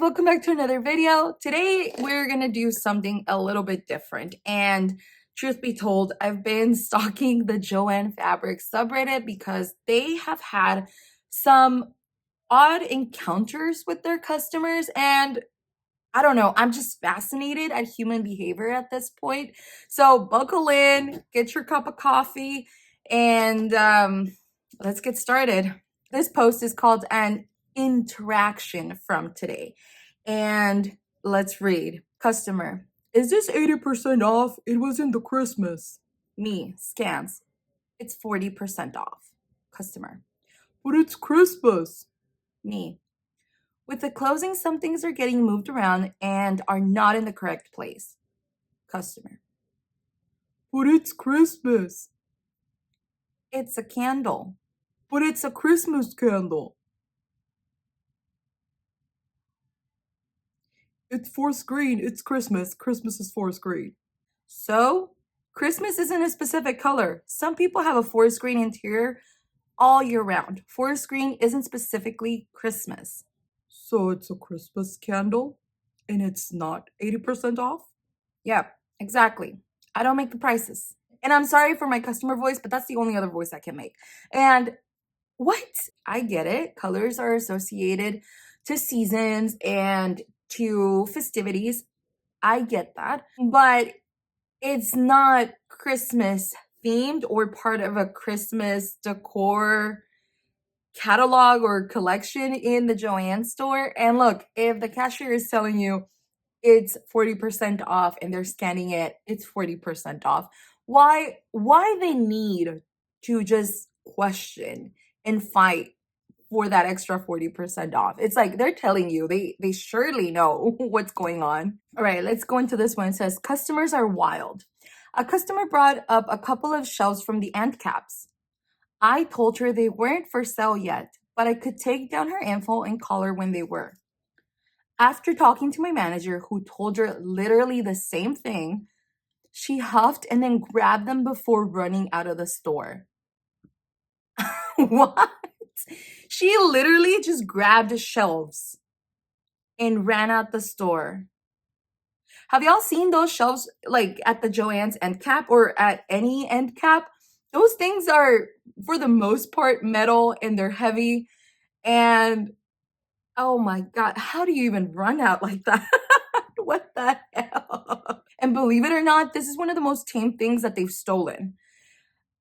welcome back to another video. Today we're gonna do something a little bit different, and truth be told, I've been stalking the Joann Fabric subreddit because they have had some odd encounters with their customers, and I don't know, I'm just fascinated at human behavior at this point. So buckle in, get your cup of coffee, and let's get started. This post is called An Interaction from Today. And let's read. Customer: is this 80% off? It was in the Christmas. Me: scans. It's 40% off. Customer: but it's Christmas. Me: with the closing, some things are getting moved around and are not in the correct place. Customer: but it's Christmas. It's a candle. But it's a Christmas candle. It's forest green. It's Christmas. Christmas is forest green. So, Christmas isn't a specific color. Some people have a forest green interior all year round. Forest green isn't specifically Christmas. So it's a Christmas candle and it's not 80% off? Yeah, exactly. I don't make the prices. And I'm sorry for my customer voice, but that's the only other voice I can make. And what? I get it. Colors are associated to seasons and to festivities. I get that. But it's not Christmas themed or part of a Christmas decor catalog or collection in the Joann store. And look, if the cashier is telling you it's 40% off and they're scanning it, it's 40% off. Why they need to just question and fight for that extra 40% off? It's like they're telling you, they surely know what's going on. All right, let's go into this one. It says, customers are wild. A customer brought up a couple of shelves from the end caps. I told her they weren't for sale yet, but I could take down her info and call her when they were. After talking to my manager, who told her literally the same thing, she huffed and then grabbed them before running out of the store. What? She literally just grabbed the shelves and ran out the store. Have y'all seen those shelves like at the Joann's end cap or at any end cap? Those things are, for the most part, metal and they're heavy. And oh my God, how do you even run out like that? What the hell? And believe it or not, this is one of the most tame things that they've stolen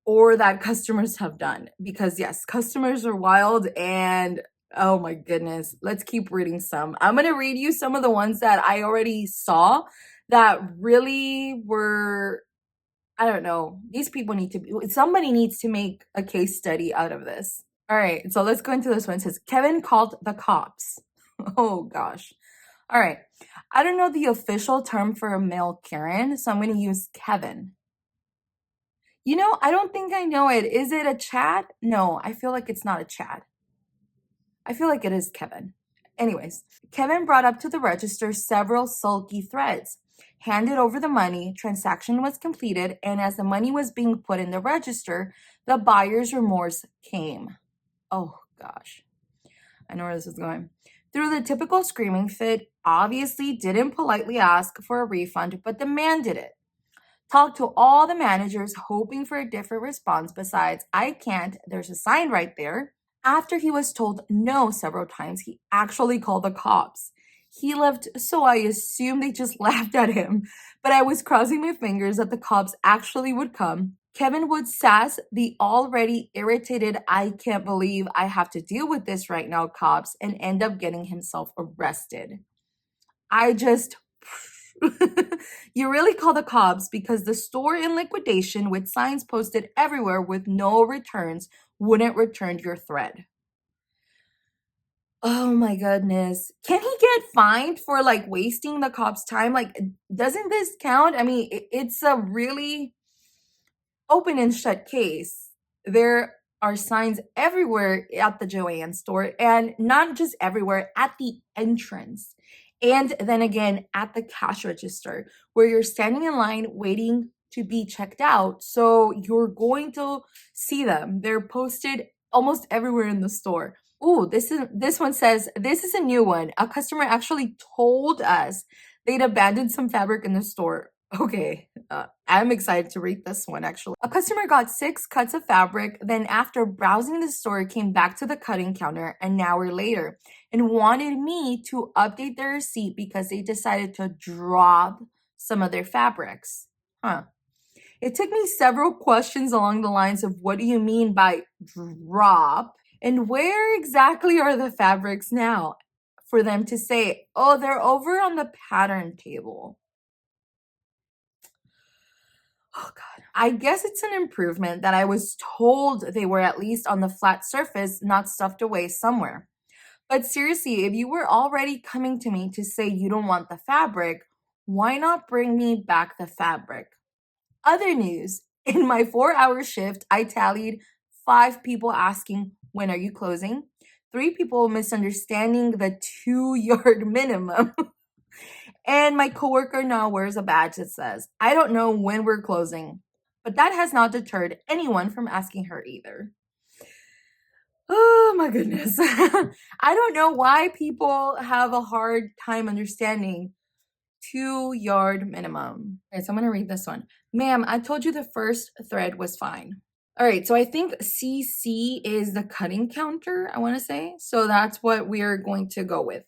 or that customers have done. Because yes, customers are wild, and oh my goodness, let's keep reading some. I'm going to read you some of the ones that I already saw that really were, I don't know, these people need to, somebody needs to make a case study out of this. All right, so let's go into this one. It says, Kevin called the cops. Oh gosh. All right, I don't know the official term for a male Karen, so I'm going to use Kevin. You know, I don't think I know it. Is it a Chad? No, I feel like it's not a Chad. I feel like it is Kevin. Anyways, Kevin brought up to the register several sulky threads, handed over the money, transaction was completed, and as the money was being put in the register, the buyer's remorse came. Oh gosh, I know where this is going. Through the typical screaming fit, obviously didn't politely ask for a refund, but demanded it. Talked to all the managers, hoping for a different response besides, I can't, there's a sign right there. After he was told no several times, he actually called the cops. He left, so I assumed they just laughed at him, but I was crossing my fingers that the cops actually would come. Kevin would sass the already irritated, I can't believe I have to deal with this right now, cops, and end up getting himself arrested. I just... You really call the cops because the store in liquidation with signs posted everywhere with no returns wouldn't return your thread. Oh my goodness. Can he get fined for like wasting the cops' time? Like, doesn't this count? I mean, it's a really open and shut case. There are signs everywhere at the Joann store, and not just everywhere, at the entrance. And then again, at the cash register, where you're standing in line waiting to be checked out. So you're going to see them. They're posted almost everywhere in the store. Ooh, this one says, this is a new one. A customer actually told us they'd abandoned some fabric in the store. Okay, I'm excited to read this one actually. A customer got 6 cuts of fabric, then after browsing the store came back to the cutting counter an hour later and wanted me to update their receipt because they decided to drop some of their fabrics. Huh. It took me several questions along the lines of what do you mean by drop? And where exactly are the fabrics now? For them to say, oh, they're over on the pattern table. Oh, God. I guess it's an improvement that I was told they were at least on the flat surface, not stuffed away somewhere. But seriously, if you were already coming to me to say you don't want the fabric, why not bring me back the fabric? Other news, in my 4-hour shift, I tallied 5 people asking, when are you closing? 3 people misunderstanding the 2-yard minimum. And my coworker now wears a badge that says, I don't know when we're closing. But that has not deterred anyone from asking her either. Oh my goodness. I don't know why people have a hard time understanding 2-yard minimum. All right, so I'm going to read this one. Ma'am, I told you the first thread was fine. All right, so I think CC is the cutting counter, I want to say. So that's what we're going to go with.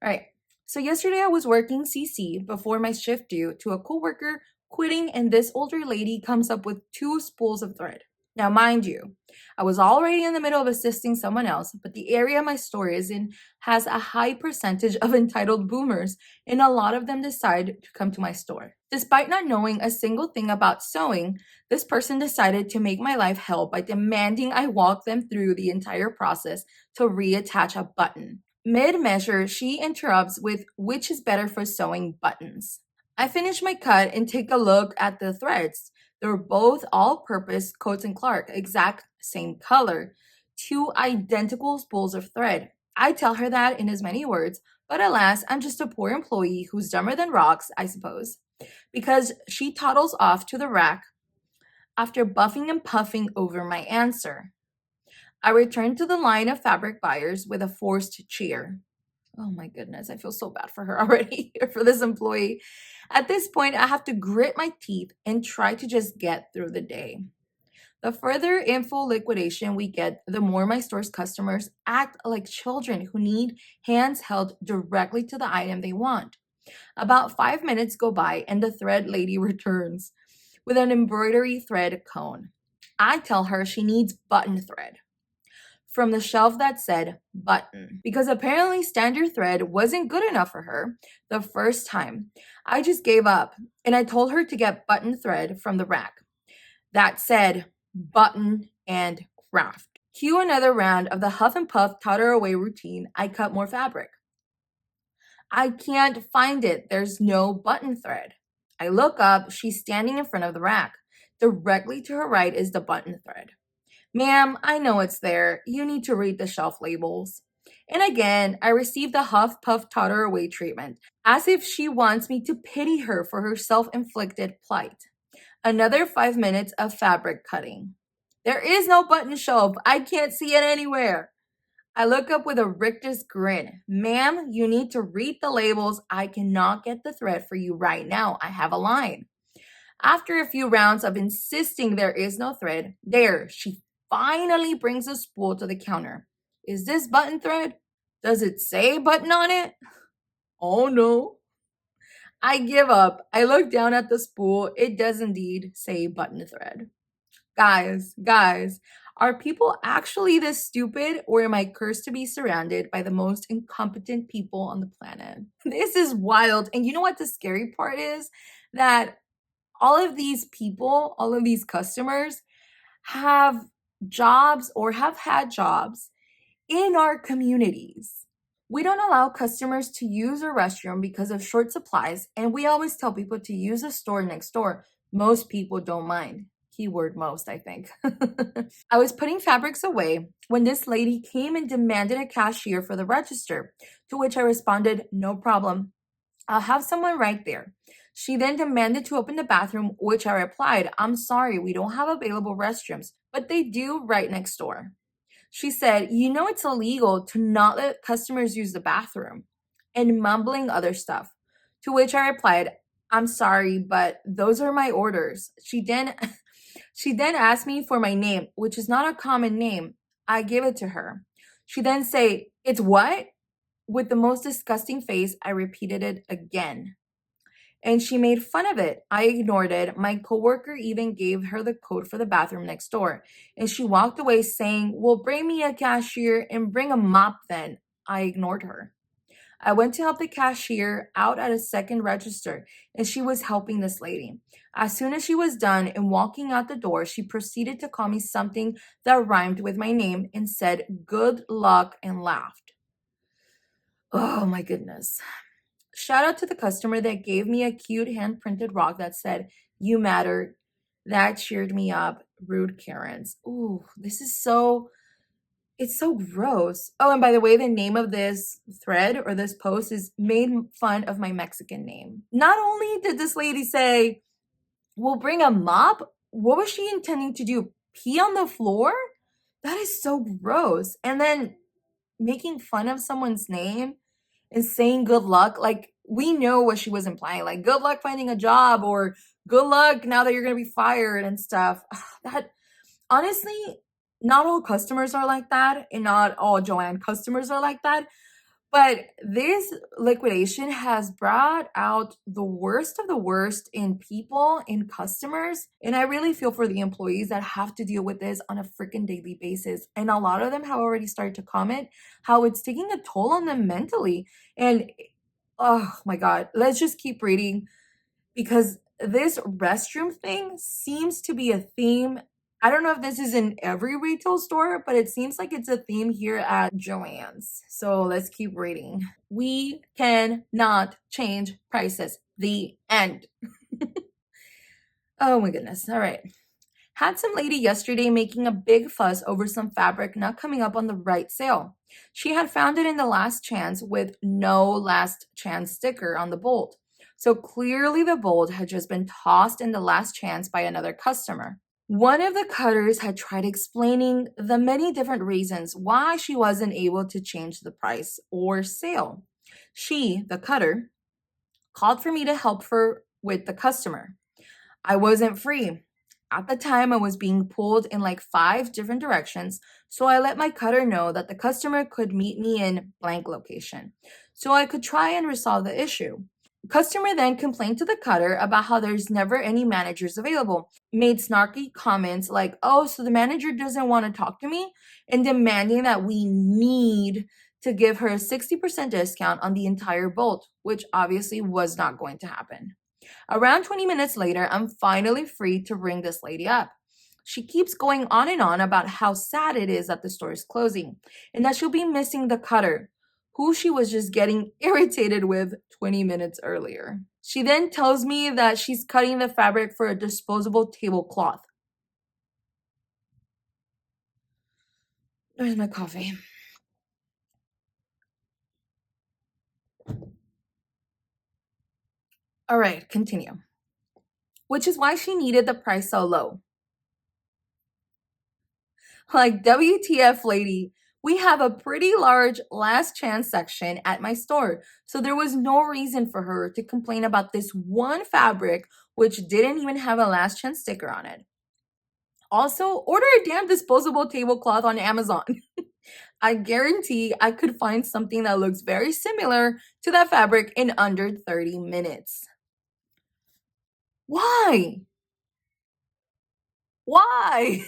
All right, so yesterday I was working CC before my shift due to a coworker quitting, and this older lady comes up with 2 spools of thread. Now, mind you, I was already in the middle of assisting someone else, but the area my store is in has a high percentage of entitled boomers, and a lot of them decide to come to my store. Despite not knowing a single thing about sewing, this person decided to make my life hell by demanding I walk them through the entire process to reattach a button. Mid-measure, she interrupts with which is better for sewing buttons. I finish my cut and take a look at the threads. They're both all-purpose Coats and Clark, exact same color, 2 identical spools of thread. I tell her that in as many words, but alas, I'm just a poor employee who's dumber than rocks, I suppose, because she toddles off to the rack after buffing and puffing over my answer. I return to the line of fabric buyers with a forced cheer. Oh my goodness, I feel so bad for her already, for this employee. At this point, I have to grit my teeth and try to just get through the day. The further info liquidation we get, the more my store's customers act like children who need hands held directly to the item they want. About 5 minutes go by and the thread lady returns with an embroidery thread cone. I tell her she needs button thread from the shelf that said button because apparently standard thread wasn't good enough for her the first time. I just gave up and I told her to get button thread from the rack that said button and craft. Cue another round of the huff and puff totter away routine. I cut more fabric. I can't find it. There's no button thread. I look up. She's standing in front of the rack. Directly to her right is the button thread. Ma'am, I know it's there. You need to read the shelf labels. And again, I receive the huff puff totter away treatment, as if she wants me to pity her for her self-inflicted plight. Another 5 minutes of fabric cutting. There is no button shelf. I can't see it anywhere. I look up with a rictus grin. Ma'am, you need to read the labels. I cannot get the thread for you right now. I have a line. After a few rounds of insisting there is no thread, she finally brings a spool to the counter. Is this button thread? Does it say button on it? Oh no. I give up. I look down at the spool. It does indeed say button thread. Guys, are people actually this stupid, or am I cursed to be surrounded by the most incompetent people on the planet? This is wild. And you know what the scary part is? That all of these people, all of these customers have jobs or have had jobs in our communities. We don't allow customers to use a restroom because of short supplies, and we always tell people to use a store next door. Most people don't mind. Keyword most, I think. I was putting fabrics away when this lady came and demanded a cashier for the register, to which I responded, no problem. I'll have someone right there. She then demanded to open the bathroom, which I replied, I'm sorry, we don't have available restrooms, but they do right next door. She said, "You know it's illegal to not let customers use the bathroom," and mumbling other stuff. To which I replied, "I'm sorry, but those are my orders." She then asked me for my name, which is not a common name. I gave it to her. She then say, "It's what?" With the most disgusting face, I repeated it again. And she made fun of it. I ignored it. My coworker even gave her the code for the bathroom next door. And she walked away saying, "Well, bring me a cashier and bring a mop then." I ignored her. I went to help the cashier out at a second register, and she was helping this lady. As soon as she was done and walking out the door, she proceeded to call me something that rhymed with my name and said, "Good luck," and laughed. Oh my goodness. Shout out to the customer that gave me a cute hand printed rock that said, "You matter." That cheered me up. Rude Karens. Ooh, this is so, it's so gross. Oh, and by the way, the name of this thread or this post is made fun of my Mexican name. Not only did this lady say, "We'll bring a mop," what was she intending to do? Pee on the floor? That is so gross. And then making fun of someone's name and saying good luck, like we know what she was implying, like good luck finding a job or good luck now that you're going to be fired and stuff. That honestly, not all customers are like that, and not all Joann customers are like that. But this liquidation has brought out the worst of the worst in people, in customers. And I really feel for the employees that have to deal with this on a freaking daily basis. And a lot of them have already started to comment how it's taking a toll on them mentally. And oh my God, let's just keep reading because this restroom thing seems to be a theme. I don't know if this is in every retail store, but it seems like it's a theme here at Joann's. So let's keep reading. We cannot change prices. The end. Oh my goodness. All right. Had some lady yesterday making a big fuss over some fabric not coming up on the right sale. She had found it in the last chance with no last chance sticker on the bolt. So clearly the bolt had just been tossed in the last chance by another customer. One of the cutters had tried explaining the many different reasons why she wasn't able to change the price or sale. She, the cutter, called for me to help her with the customer. I wasn't free. At the time, I was being pulled in like 5 different directions, so I let my cutter know that the customer could meet me in blank location so I could try and resolve the issue. Customer then complained to the cutter about how there's never any managers available, made snarky comments like, "Oh, so the manager doesn't want to talk to me," and demanding that we need to give her a 60% discount on the entire bolt, which obviously was not going to happen. Around 20 minutes later, I'm finally free to ring this lady up. She keeps going on and on about how sad it is that the store is closing and that she'll be missing the cutter, who she was just getting irritated with 20 minutes earlier. She then tells me that she's cutting the fabric for a disposable tablecloth. Where's my coffee? All right, continue. Which is why she needed the price so low. Like, WTF, lady. We have a pretty large last chance section at my store, so there was no reason for her to complain about this one fabric which didn't even have a last chance sticker on it. Also, order a damn disposable tablecloth on Amazon. I guarantee I could find something that looks very similar to that fabric in under 30 minutes. Why? Why?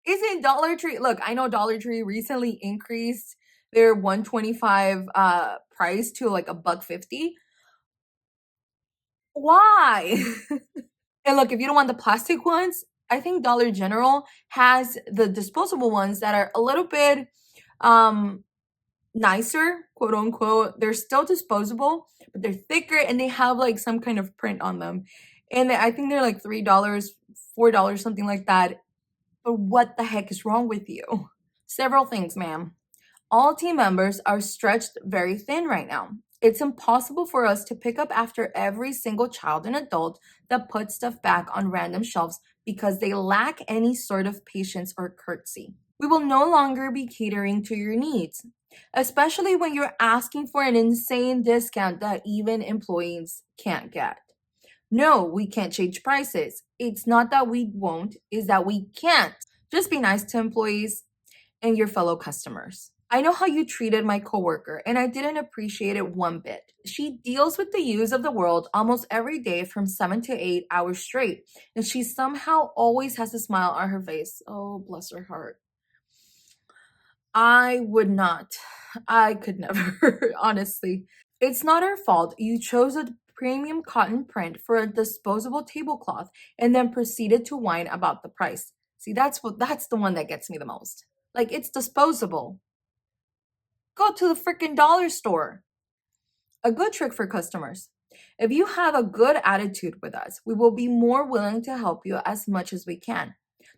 Isn't Dollar Tree, look, I know Dollar Tree recently increased their 125 price to like a buck 50. Why? And look, if you don't want the plastic ones, I think Dollar General has the disposable ones that are a little bit um nicer, quote unquote. They're still disposable, but they're thicker and they have like some kind of print on them. And I think they're like $3, $4, something like that. But what the heck is wrong with you? Several things, ma'am. All team members are stretched very thin right now. It's impossible for us to pick up after every single child and adult that puts stuff back on random shelves because they lack any sort of patience or courtesy. We will no longer be catering to your needs, especially when you're asking for an insane discount that even employees can't get. No, we can't change prices. It's not that we won't, it's that we can't. Just be nice to employees and your fellow customers. I know how you treated my coworker, and I didn't appreciate it one bit. She deals with the use of the world almost every day from 7 to 8 hours straight, and she somehow always has a smile on her face. Oh, bless her heart. I would not. I could never, honestly. It's not her fault. You chose a premium cotton print for a disposable tablecloth and then proceeded to whine about the price. See, that's the one that gets me the most. Like, it's disposable. Go to the freaking dollar store. A good trick for customers. If you have a good attitude with us, we will be more willing to help you as much as we can.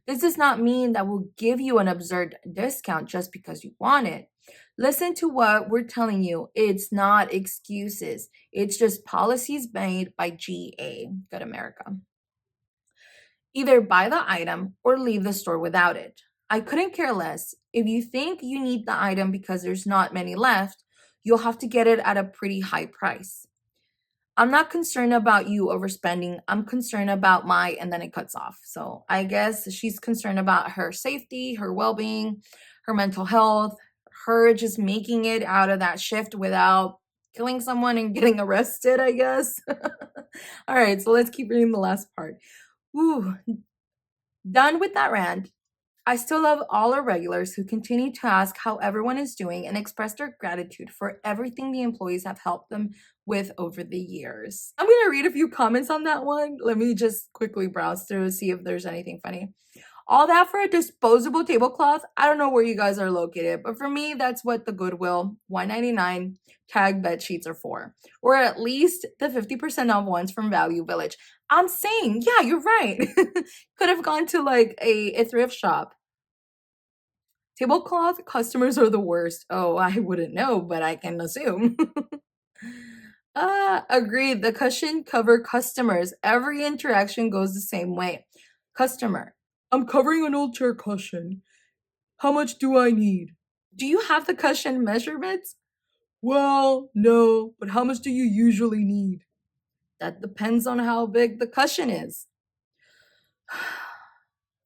This does not mean that we'll give you an absurd discount just because you want it. Listen to what we're telling you. It's not excuses. It's just policies made by GA, Good America. Either buy the item or leave the store without it. I couldn't care less. If you think you need the item because there's not many left, you'll have to get it at a pretty high price. I'm not concerned about you overspending. I'm concerned about and then it cuts off. So I guess she's concerned about her safety, her well being, her mental health, her just making it out of that shift without killing someone and getting arrested, I guess. All right, so let's keep reading the last part. Whew. Done with that rant. I still love all our regulars who continue to ask how everyone is doing and express their gratitude for everything the employees have helped them with over the years. I'm going to read a few comments on that one. Let me just quickly browse through to see if there's anything funny. All that for a disposable tablecloth? I don't know where you guys are located, but for me, that's what the Goodwill $1.99 tag bed sheets are for. Or at least the 50% off ones from Value Village. I'm saying, yeah, you're right. Could have gone to like a thrift shop. Tablecloth customers are the worst. Oh, I wouldn't know, but I can assume. Agreed. The cushion cover customers. Every interaction goes the same way. Customer, I'm covering an old chair cushion. How much do I need? Do you have the cushion measurements? Well, no, but how much do you usually need? That depends on how big the cushion is.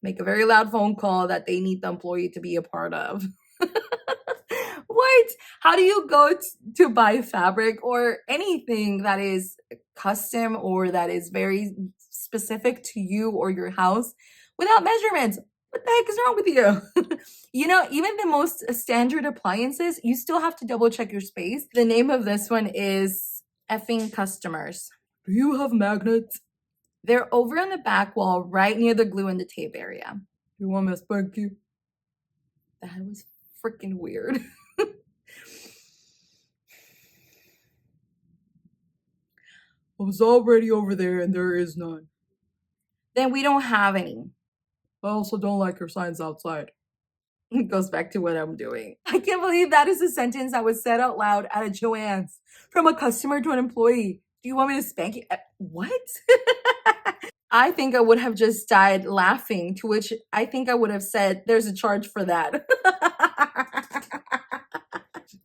Make a very loud phone call that they need the employee to be a part of. What? How do you go to buy fabric or anything that is custom or that is very specific to you or your house without measurements? What the heck is wrong with you? You know, even the most standard appliances, you still have to double check your space. The name of this one is Effing Customers. Do you have magnets? They're over on the back wall, right near the glue and the tape area. You want me to spank you? That was freaking weird. I was already over there and there is none. Then we don't have any. I also don't like your signs outside. It goes back to what I'm doing. I can't believe that is a sentence that was said out loud at a Joann's from a customer to an employee. Do you want me to spank you? What? I think I would have just died laughing, to which I think I would have said, there's a charge for that.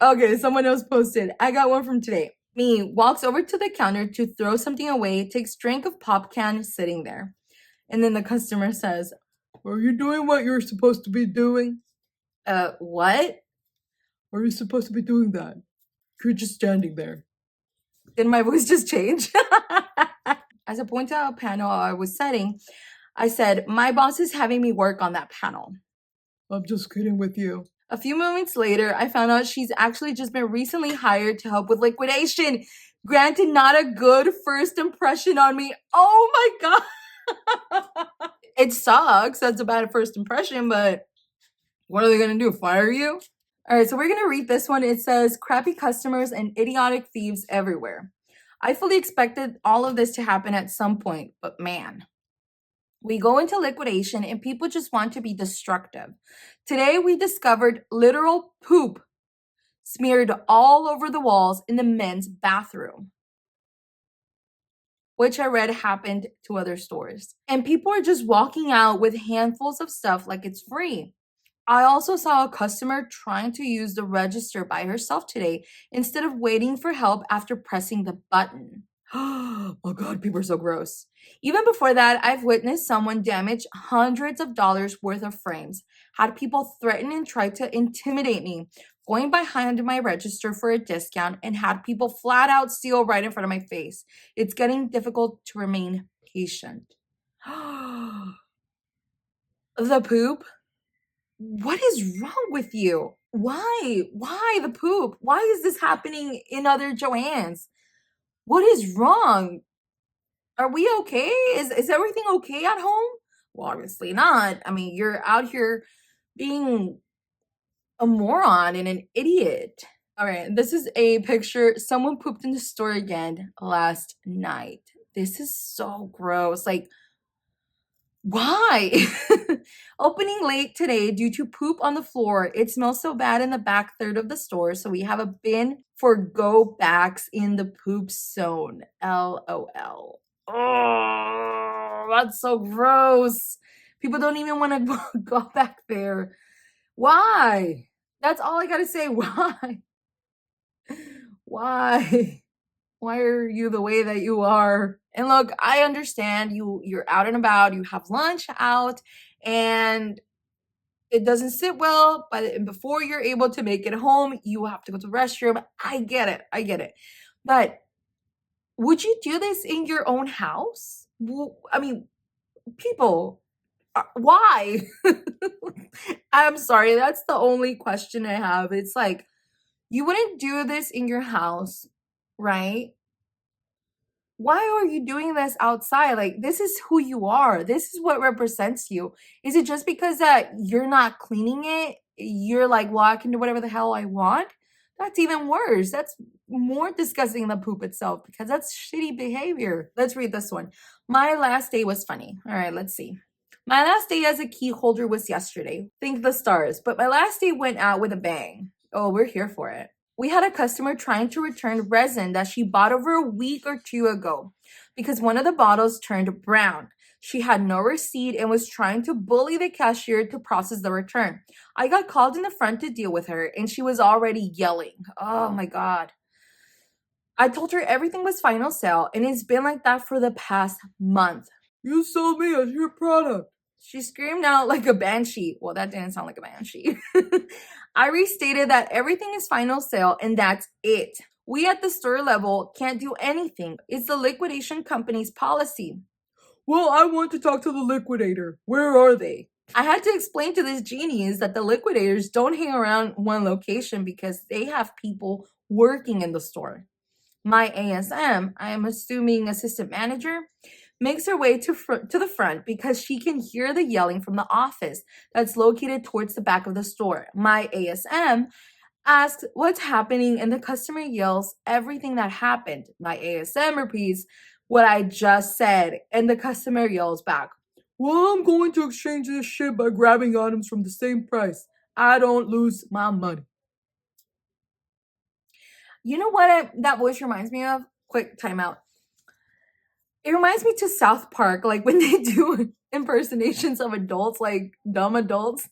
Okay, someone else posted. I got one from today. Me walks over to the counter to throw something away, takes drink of pop can sitting there. And then the customer says, are you doing what you're supposed to be doing? What? Are you supposed to be doing that? You're just standing there. Did my voice just change? As I pointed out a panel I was setting, I said, my boss is having me work on that panel. I'm just kidding with you. A few moments later, I found out she's actually just been recently hired to help with liquidation. Granted, not a good first impression on me. Oh my God. It sucks. That's a bad first impression, but what are they going to do? Fire you? All right, so we're going to read this one. It says, crappy customers and idiotic thieves everywhere. I fully expected all of this to happen at some point, but man. We go into liquidation and people just want to be destructive. Today we discovered literal poop smeared all over the walls in the men's bathroom, which I read happened to other stores. And people are just walking out with handfuls of stuff like it's free. I also saw a customer trying to use the register by herself today instead of waiting for help after pressing the button. Oh God, people are so gross. Even before that, I've witnessed someone damage hundreds of dollars worth of frames, had people threaten and try to intimidate me, going behind my register for a discount, and had people flat out steal right in front of my face. It's getting difficult to remain patient. The poop? What is wrong with you? Why? Why the poop? Why is this happening in other Joanns? What is wrong? Are we okay? Is everything okay at home? Well, obviously not. I mean, you're out here being a moron and an idiot. All right, this is a picture. Someone pooped in the store again last night. This is so gross. Like, why? Opening late today due to poop on the floor. It smells so bad in the back third of the store, so we have a bin for go backs in the poop zone. LOL. Oh, that's so gross. People don't even want to go back there. Why? That's all I gotta say. Why? Why? Why are you the way that you are? And look, I understand you're out and about, you have lunch out, and it doesn't sit well, but before you're able to make it home, you have to go to the restroom. I get it. I get it. But would you do this in your own house? I mean, people, why? I'm sorry. That's the only question I have. It's like, you wouldn't do this in your house, right? Why are you doing this outside? Like, this is who you are. This is what represents you. Is it just because that you're not cleaning it? You're like, well, I can do whatever the hell I want? That's even worse. That's more disgusting than poop itself because that's shitty behavior. Let's read this one. My last day was funny. All right, let's see. My last day as a key holder was yesterday. Think the stars. But my last day went out with a bang. Oh, we're here for it. We had a customer trying to return resin that she bought over a week or two ago because one of the bottles turned brown. She had no receipt and was trying to bully the cashier to process the return. I got called in the front to deal with her and she was already yelling. Oh my God. I told her everything was final sale and it's been like that for the past month. You sold me as your product. She screamed out like a banshee. Well, that didn't sound like a banshee. I restated that everything is final sale and that's it. We at the store level can't do anything. It's the liquidation company's policy. Well, I want to talk to the liquidator. Where are they? I had to explain to this genius that the liquidators don't hang around one location because they have people working in the store. My ASM, I am assuming assistant manager, makes her way to the front because she can hear the yelling from the office that's located towards the back of the store. My ASM asks what's happening and the customer yells everything that happened. My ASM repeats what I just said and the customer yells back, well, I'm going to exchange this shit by grabbing items from the same price. I don't lose my money. You know what that voice reminds me of? Quick timeout. It reminds me to South Park, like when they do impersonations of adults, like dumb adults.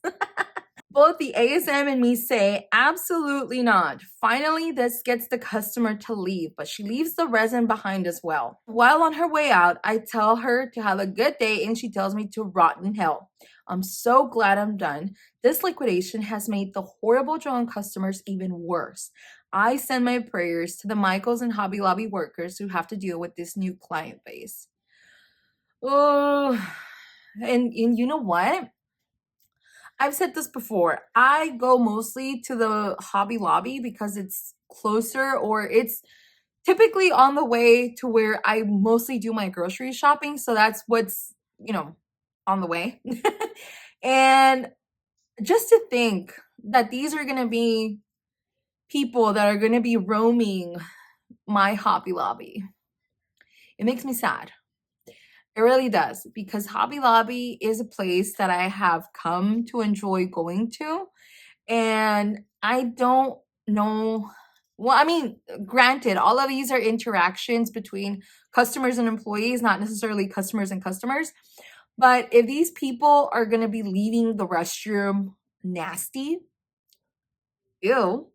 Both the ASM and me say, absolutely not. Finally, this gets the customer to leave, but she leaves the resin behind as well. While on her way out, I tell her to have a good day and she tells me to rot in hell. I'm so glad I'm done. This liquidation has made the horrible Joann customers even worse. I send my prayers to the Michaels and Hobby Lobby workers who have to deal with this new client base. Oh, and you know what? I've said this before. I go mostly to the Hobby Lobby because it's closer or it's typically on the way to where I mostly do my grocery shopping. So that's what's, on the way. And just to think that these are going to be people that are going to be roaming my Hobby Lobby, it makes me sad. It really does, because Hobby Lobby is a place that I have come to enjoy going to. And I don't know. Well, I mean, granted, all of these are interactions between customers and employees, not necessarily customers and customers. But if these people are going to be leaving the restroom nasty. Ew,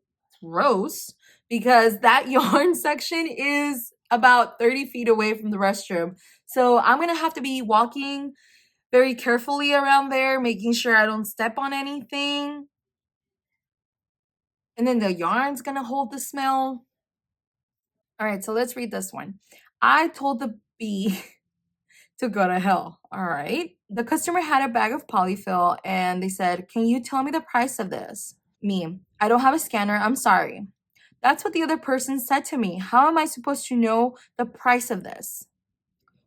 gross. Because that yarn section is about 30 feet away from the restroom. So I'm gonna have to be walking very carefully around there, making sure I don't step on anything. And then the yarn's gonna hold the smell. All right, so let's read this one. I told the bee to go to hell. All right. The customer had a bag of polyfill and they said, "Can you tell me the price of this?" Me, "I don't have a scanner. I'm sorry." "That's what the other person said to me. How am I supposed to know the price of this?"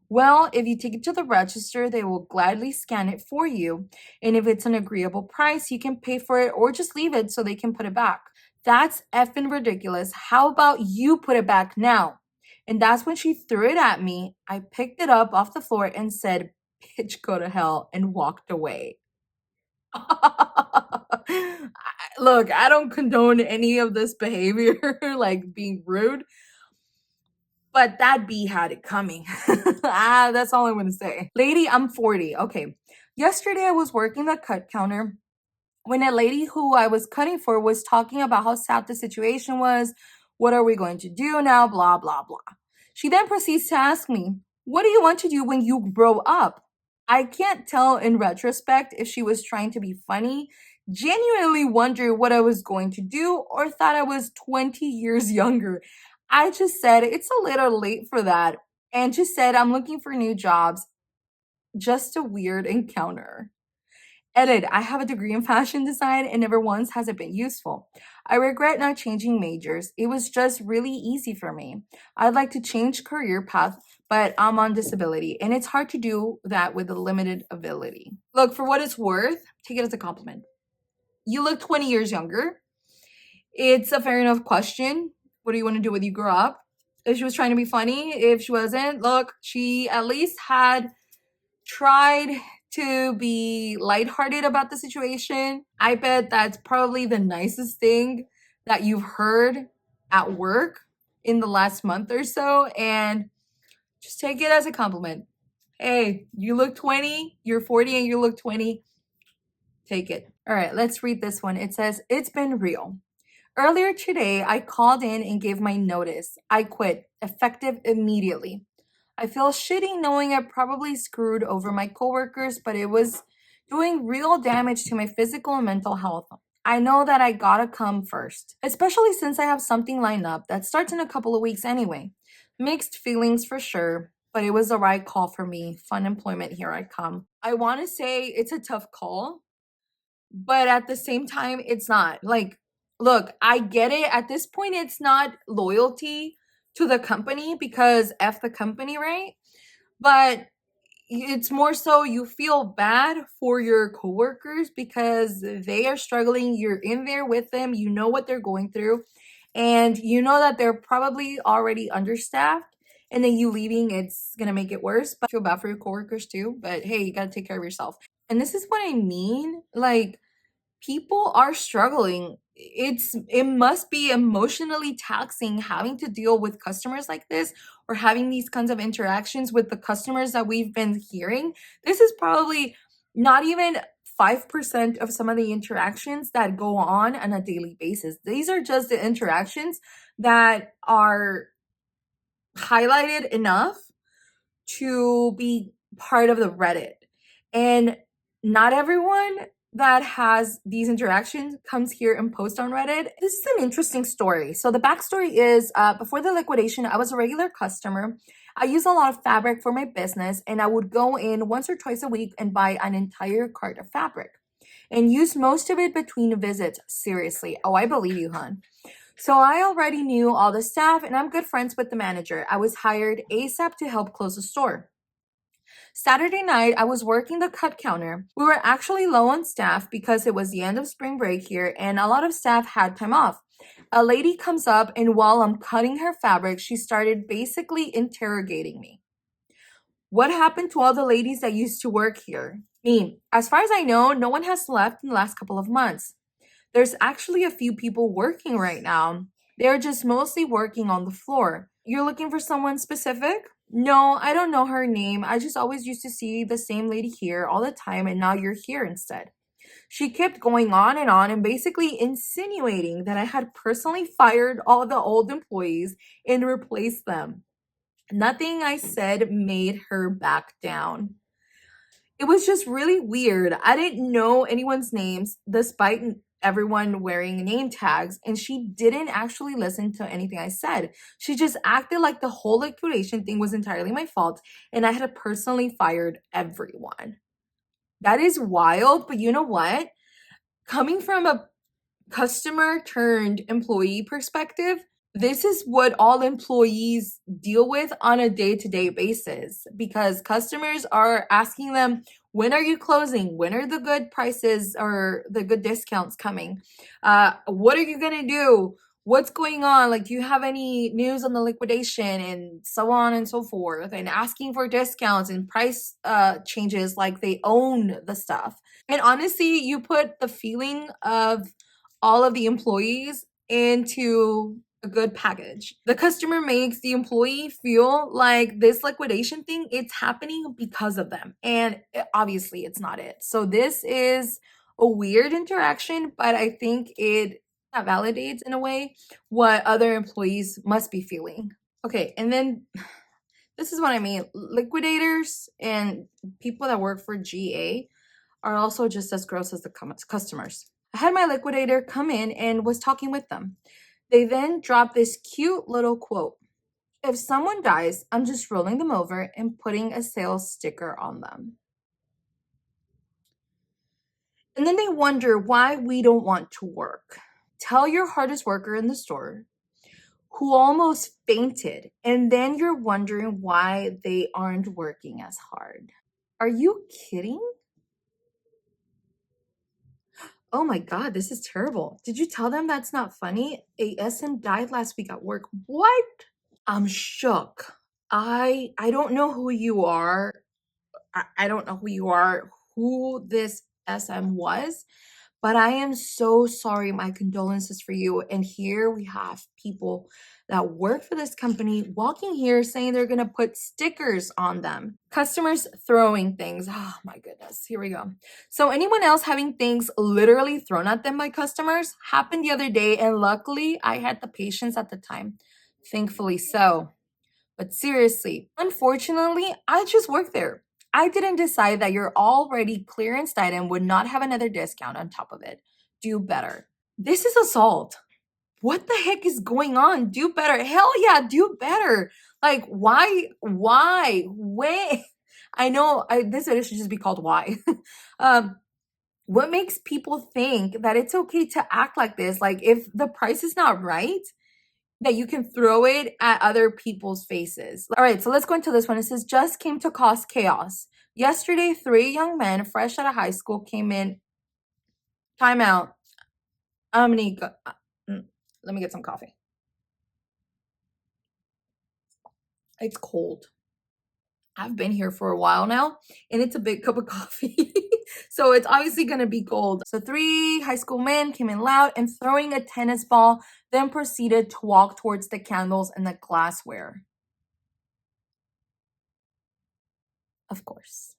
"Well, if you take it to the register, they will gladly scan it for you. And if it's an agreeable price, you can pay for it or just leave it so they can put it back." "That's effing ridiculous. How about you put it back now?" And that's when she threw it at me. I picked it up off the floor and said, "Bitch, go to hell," and walked away. Look, I don't condone any of this behavior, like being rude, but that bee had it coming. That's all I'm going to say. Lady, I'm 40. Okay. Yesterday, I was working the cut counter when a lady who I was cutting for was talking about how sad the situation was. What are we going to do now? Blah, blah, blah. She then proceeds to ask me, "What do you want to do when you grow up?" I can't tell in retrospect if she was trying to be funny, genuinely wondered what I was going to do, or thought I was 20 years younger. I just said, "It's a little late for that," and just said, "I'm looking for new jobs." Just a weird encounter. Edit, I have a degree in fashion design and never once has it been useful. I regret not changing majors. It was just really easy for me. I'd like to change career path, but I'm on disability and it's hard to do that with a limited ability. Look, for what it's worth, take it as a compliment. You look 20 years younger. It's a fair enough question. What do you want to do when you grow up? If she was trying to be funny, if she wasn't, look, she at least had tried to be lighthearted about the situation. I bet that's probably the nicest thing that you've heard at work in the last month or so. And just take it as a compliment. Hey, you look 20, you're 40 and you look 20. Take it. All right, let's read this one. It says, "It's been real. Earlier today, I called in and gave my notice. I quit, effective immediately. I feel shitty knowing I probably screwed over my coworkers, but it was doing real damage to my physical and mental health. I know that I gotta come first, especially since I have something lined up that starts in a couple of weeks anyway. Mixed feelings for sure, but it was the right call for me. Fun employment, here I come." I wanna say it's a tough call, but at the same time, it's not. Like, look, I get it. At this point, it's not loyalty to the company because F the company, right? But it's more so you feel bad for your coworkers because they are struggling. You're in there with them, you know what they're going through, and you know that they're probably already understaffed. And then you leaving, it's gonna make it worse. But I feel bad for your coworkers too. But hey, you gotta take care of yourself. And this is what I mean. Like, people are struggling. It must be emotionally taxing having to deal with customers like this, or having these kinds of interactions with the customers that we've been hearing. This is probably not even 5% of some of the interactions that go on a daily basis. These are just the interactions that are highlighted enough to be part of the Reddit. And not everyone that has these interactions comes here and posts on Reddit. This is an interesting story. So the backstory is, before the liquidation, I was a regular customer. I use a lot of fabric for my business, and I would go in once or twice a week and buy an entire cart of fabric and use most of it between visits. Seriously. Oh, I believe you, hon. So I already knew all the staff and I'm good friends with the manager. I was hired ASAP to help close the store. Saturday night, I was working the cut counter. We were actually low on staff because it was the end of spring break here and a lot of staff had time off. A lady comes up and while I'm cutting her fabric, she started basically interrogating me. "What happened to all the ladies that used to work here?" Me, "As far as I know, no one has left in the last couple of months. There's actually a few people working right now. They're just mostly working on the floor. You're looking for someone specific?" "No, I don't know her name. I just always used to see the same lady here all the time and now you're here instead." She kept going on and basically insinuating that I had personally fired all the old employees and replaced them. Nothing I said made her back down. It was just really weird. I didn't know anyone's names despite everyone wearing name tags, and she didn't actually listen to anything I said. She just acted like the whole liquidation thing was entirely my fault and I had personally fired everyone. That is wild, but you know what? Coming from a customer turned employee perspective, this is what all employees deal with on a day-to-day basis, because customers are asking them, when are you closing? When are the good prices or the good discounts coming? What are you gonna do? What's going on? Like, do you have any news on the liquidation, and so on and so forth, and asking for discounts and price changes like they own the stuff. And honestly, you put the feeling of all of the employees into a good package. The customer makes the employee feel like this liquidation thing, it's happening because of them. And obviously it's not it. So this is a weird interaction, but I think it validates in a way what other employees must be feeling. Okay, and then this is what I mean. Liquidators and people that work for GA are also just as gross as the customers. I had my liquidator come in and was talking with them. They then dropped this cute little quote. If someone dies, I'm just rolling them over and putting a sales sticker on them. And then they wonder why we don't want to work. Tell your hardest worker in the store who almost fainted, and then you're wondering why they aren't working as hard. Are you kidding? Oh my God, this is terrible. Did you tell them that's not funny? A SM died last week at work. What? I'm shook. I don't know who you are. I don't know who you are, who this SM was, but I am so sorry. My condolences for you. And here we have people that work for this company walking here saying they're going to put stickers on them. Customers throwing things. Oh my goodness. Here we go. So anyone else having things literally thrown at them by customers happened the other day. And luckily I had the patience at the time. Thankfully so. But seriously, unfortunately, I just work there. I didn't decide that your already clearanced item would not have another discount on top of it. Do better. This is assault. What the heck is going on? Do better. Hell yeah, do better. Like, why? When? I know this video should just be called why. What makes people think that it's okay to act like this? Like, if the price is not right, that you can throw it at other people's faces. All right, so let's go into this one. It says, just came to cause chaos. Yesterday, 3 young men fresh out of high school came in. Time out. I'm gonna go. Let me get some coffee. It's cold. I've been here for a while now, and it's a big cup of coffee. So it's obviously going to be cold. So 3 high school men came in loud and throwing a tennis ball, then proceeded to walk towards the candles and the glassware. Of course.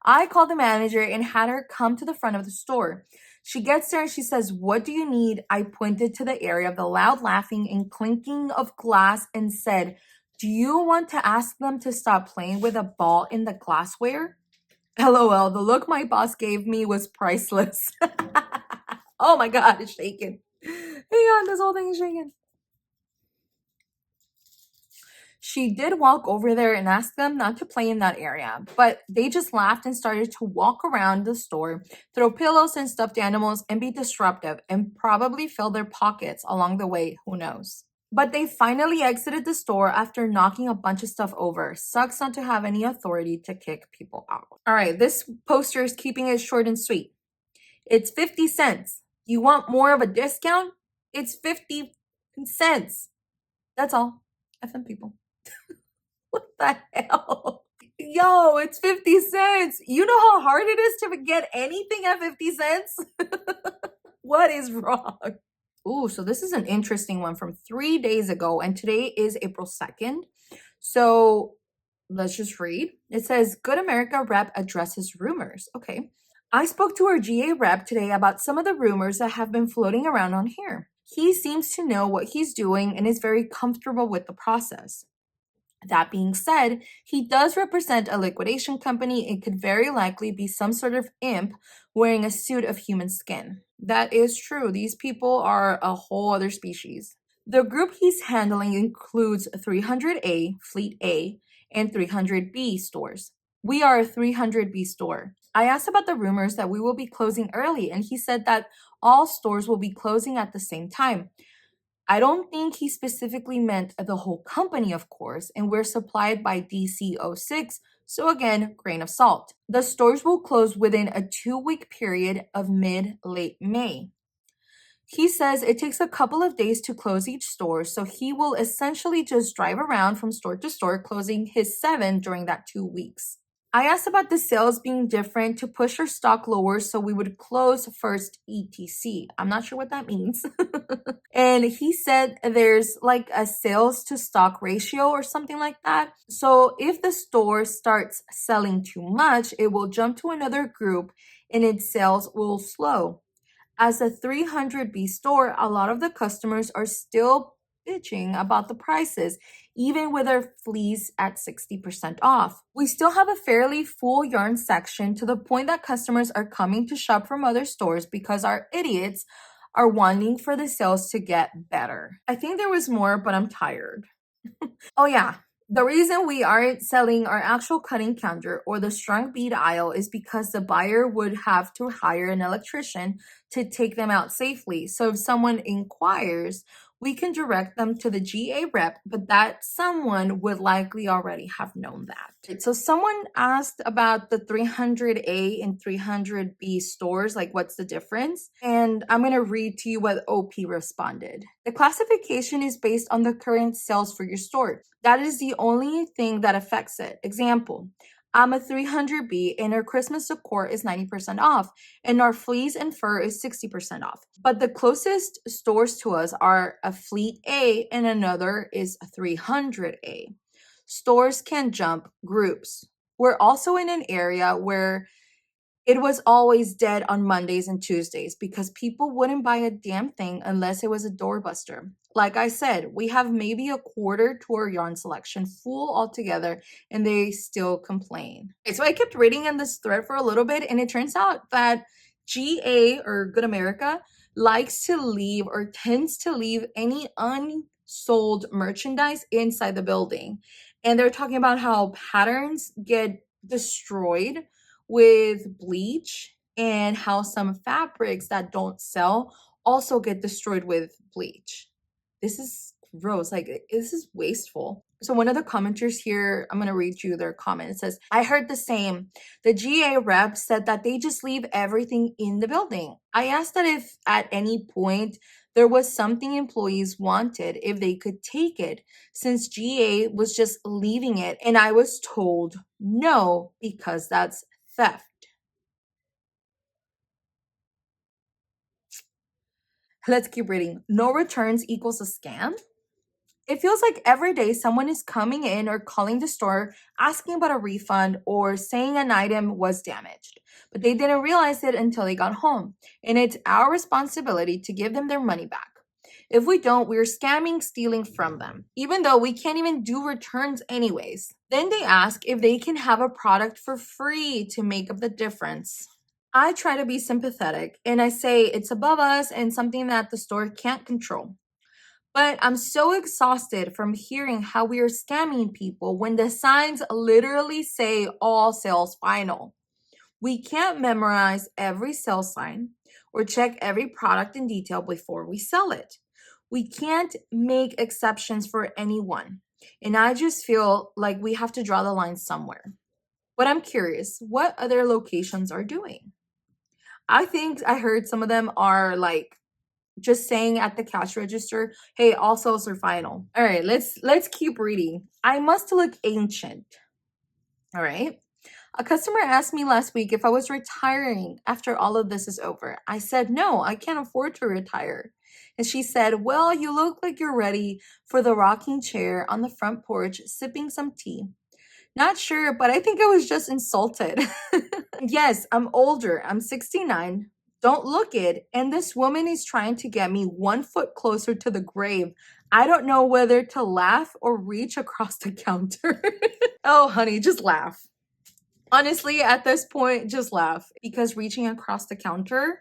I called the manager and had her come to the front of the store. She gets there and she says, what do you need? I pointed to the area of the loud laughing and clinking of glass and said, do you want to ask them to stop playing with a ball in the glassware? LOL, the look my boss gave me was priceless. Oh my God, it's shaking. Hang on, this whole thing is shaking. She did walk over there and ask them not to play in that area, but they just laughed and started to walk around the store, throw pillows and stuffed animals, and be disruptive, and probably fill their pockets along the way, who knows. But they finally exited the store after knocking a bunch of stuff over. Sucks not to have any authority to kick people out. All right, this poster is keeping it short and sweet. It's 50 cents. You want more of a discount? It's 50 cents. That's all. FM people. What the hell? Yo, it's 50 cents. You know how hard it is to get anything at 50 cents? What is wrong? Ooh, so this is an interesting one from 3 days ago, and today is April 2nd. So let's just read. It says, Good America rep addresses rumors. Okay. I spoke to our GA rep today about some of the rumors that have been floating around on here. He seems to know what he's doing and is very comfortable with the process. That being said, he does represent a liquidation company. It could very likely be some sort of imp wearing a suit of human skin. That is true. These people are a whole other species. The group he's handling includes 300A, Fleet A, and 300B stores. We are a 300B store. I asked about the rumors that we will be closing early, and he said that all stores will be closing at the same time. I don't think he specifically meant the whole company, of course, and we're supplied by DC06, so again, grain of salt. The stores will close within a 2-week period of mid-late May. He says it takes a couple of days to close each store, so he will essentially just drive around from store to store, closing his 7 during that 2 weeks. I asked about the sales being different to push our stock lower, so we would close first ETC. I'm not sure what that means. And he said there's like a sales to stock ratio or something like that. So if the store starts selling too much, it will jump to another group and its sales will slow. As a 300B store, a lot of the customers are still bitching about the prices, even with our fleece at 60% off. We still have a fairly full yarn section to the point that customers are coming to shop from other stores because our idiots are wanting for the sales to get better. I think there was more, but I'm tired. Oh yeah, the reason we aren't selling our actual cutting counter or the strung bead aisle is because the buyer would have to hire an electrician to take them out safely. So if someone inquires, we can direct them to the GA rep, but that someone would likely already have known that. So someone asked about the 300A and 300B stores, like what's the difference? And I'm going to read to you what OP responded. The classification is based on the current sales for your store. That is the only thing that affects it. Example, I'm a 300B and our Christmas decor is 90% off and our fleece and fur is 60% off. But the closest stores to us are a Fleet A and another is a 300A. Stores can jump groups. We're also in an area where it was always dead on Mondays and Tuesdays because people wouldn't buy a damn thing unless it was a doorbuster. Like I said, we have maybe a quarter to our yarn selection full altogether and they still complain. Okay, so I kept reading in this thread for a little bit and it turns out that GA or Good America likes to leave or tends to leave any unsold merchandise inside the building. And they're talking about how patterns get destroyed with bleach and how some fabrics that don't sell also get destroyed with bleach. This is gross. Like, this is wasteful. So one of the commenters here, I'm going to read you their comment. It says, I heard the same. The GA rep said that they just leave everything in the building. I asked that if at any point there was something employees wanted, if they could take it, since GA was just leaving it. And I was told no, because that's theft. Let's keep reading. No returns equals a scam? It feels like every day someone is coming in or calling the store asking about a refund or saying an item was damaged, but they didn't realize it until they got home. And it's our responsibility to give them their money back. If we don't, we're scamming, stealing from them, even though we can't even do returns anyways. Then they ask if they can have a product for free to make up the difference. I try to be sympathetic and I say it's above us and something that the store can't control. But I'm so exhausted from hearing how we are scamming people when the signs literally say all sales final. We can't memorize every sales sign or check every product in detail before we sell it. We can't make exceptions for anyone. And I just feel like we have to draw the line somewhere. But I'm curious, what other locations are doing? I think I heard some of them are like just saying at the cash register, hey, all sales are final. All right, let's keep reading. I must look ancient. All right. A customer asked me last week if I was retiring after all of this is over. I said, no, I can't afford to retire. And she said, well, you look like you're ready for the rocking chair on the front porch, sipping some tea. Not sure, but I think I was just insulted. Yes, I'm older. I'm 69. Don't look it. And this woman is trying to get me 1 foot closer to the grave. I don't know whether to laugh or reach across the counter. Oh, honey, just laugh. Honestly, at this point, just laugh because reaching across the counter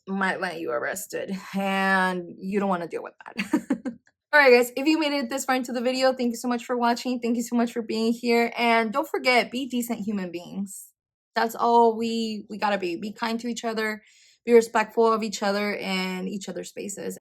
might land you arrested and you don't want to deal with that. All right, guys, if you made it this far into the video, thank you so much for watching. Thank you so much for being here. And don't forget, be decent human beings. That's all we gotta be. Be kind to each other, be respectful of each other and each other's spaces.